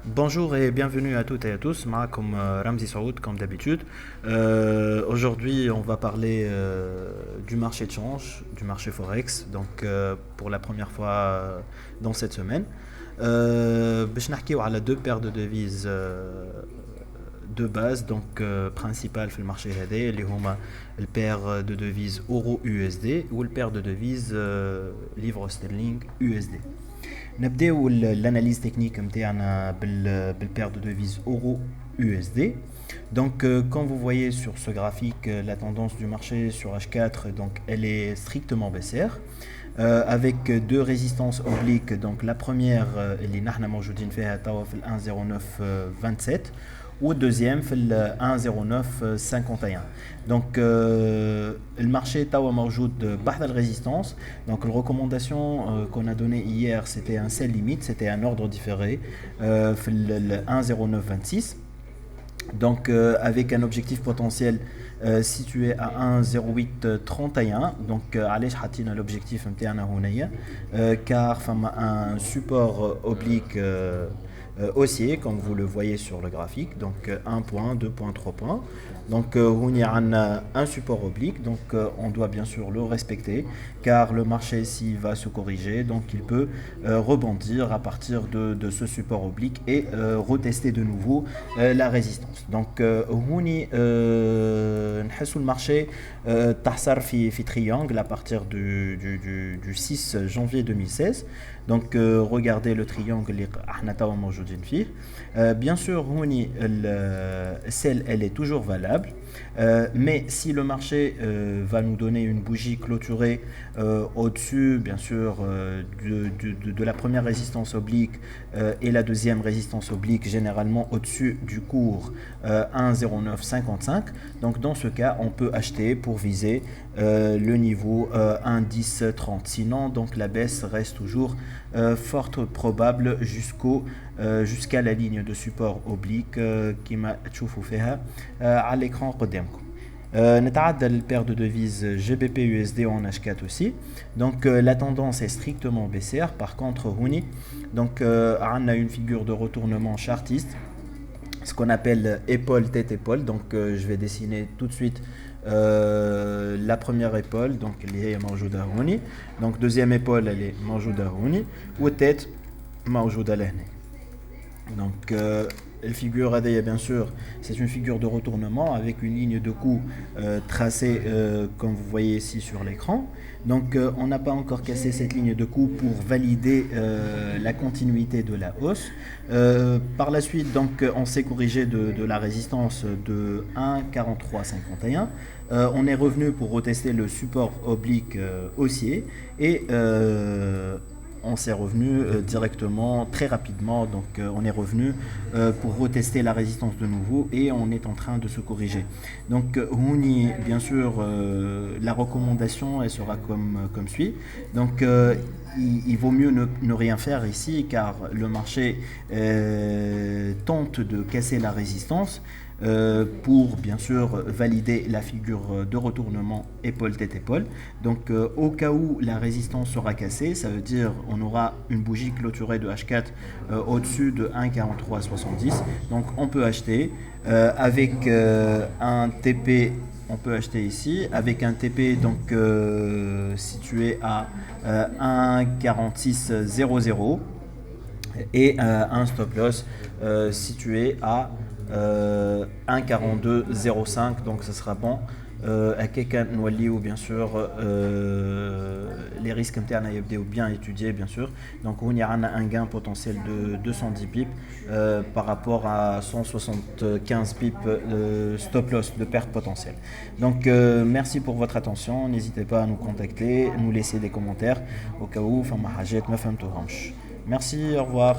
Bonjour et bienvenue à toutes et à tous. Moi, comme Ramzi Saoud, comme d'habitude. Aujourd'hui, on va parler du marché de change, du marché Forex, donc pour la première fois dans cette semaine. باش نحكيو على deux paires de devises de base donc principales في المارشي هذا اللي هما البير de devises euro USD ou le paire de devises livre sterling USD. نبداو l'analyse technique نتاعنا بالpaire de devises euro USD. Donc comme vous voyez sur ce graphique, la tendance du marché sur H4 donc elle est strictement baissière. Avec deux résistances obliques. Donc la première اللي نحنا موجودين فيها توا في 10927 والدeuxième في 10951. Donc le marché توا موجود بحث الرésistance. Donc la recommandation qu'on a donnée hier c'était un sell limite, c'était un ordre différé في 10926. Donc avec un objectif potentiel situé à 1,0831. Donc علاش حطينا l'objectif نتاعنا هنايا car فما un support oblique haussier comme vous le voyez sur le graphique, donc 1 point, 2 points, 3 points. Donc on y a un support oblique, donc on doit bien sûr le respecter car le marché s'il va se corriger, donc il peut rebondir à partir de ce support oblique et retester de nouveau la résistance. Donc هوني نحسوا المارشي تحصر في triangle à partir du 6 janvier 2016. Donc regardez le triangle اللي احنا توا موجودين فيه. Bien sûr هوني celle elle est toujours valable. Mais si le marché va nous donner une bougie clôturée au-dessus, bien sûr, de la première résistance oblique et la deuxième résistance oblique, généralement au-dessus du cours 1,0955, donc dans ce cas, on peut acheter pour viser le niveau 1,1030. Sinon, donc la baisse reste toujours forte probable jusqu'à la ligne de support oblique qui m'a تشوفوا فيها à l'écran قدامكم. نتعدى الpaire de devises GBP USD en H4 aussi. Donc la tendance est strictement baissière. Par contre هوني donc on a une figure de retournement chartiste, ce qu'on appelle épaule tête épaule. Donc je vais dessiner tout de suite la première épaule, donc اللي هي موجودة هوني. Donc deuxième épaule elle est موجودة هوني والتête موجودة لهنا. Donc la figure ADIA, bien sûr, c'est une figure de retournement avec une ligne de coup tracée comme vous voyez ici sur l'écran. Donc on n'a pas encore cassé cette ligne de coup pour valider la continuité de la hausse. Par la suite, donc, on s'est corrigé de la résistance de 1,4351. On est revenu pour retester le support oblique haussier et on s'est revenu directement très rapidement, donc on est revenu pour retester la résistance de nouveau et on est en train de se corriger. Donc bien sûr la recommandation elle sera comme suit. Donc il vaut mieux ne rien faire ici car le marché tente de casser la résistance pour bien sûr valider la figure de retournement épaule tête épaule. Donc au cas où la résistance sera cassée, ça veut dire on aura une bougie clôturée de H4 au-dessus de 1,4370. Donc on peut acheter avec un TP. On peut acheter ici avec un TP donc situé à 1,4600 et un stop loss situé à 1,4205. donc ce sera bon. À quelqu'un ou bien sûr les risques internes à bien étudier bien sûr. Donc on y a un gain potentiel de 210 pips par rapport à 175 pips stop loss de perte potentielle. Donc merci pour votre attention, n'hésitez pas à nous contacter, nous laisser des commentaires au cas où. Merci, au revoir.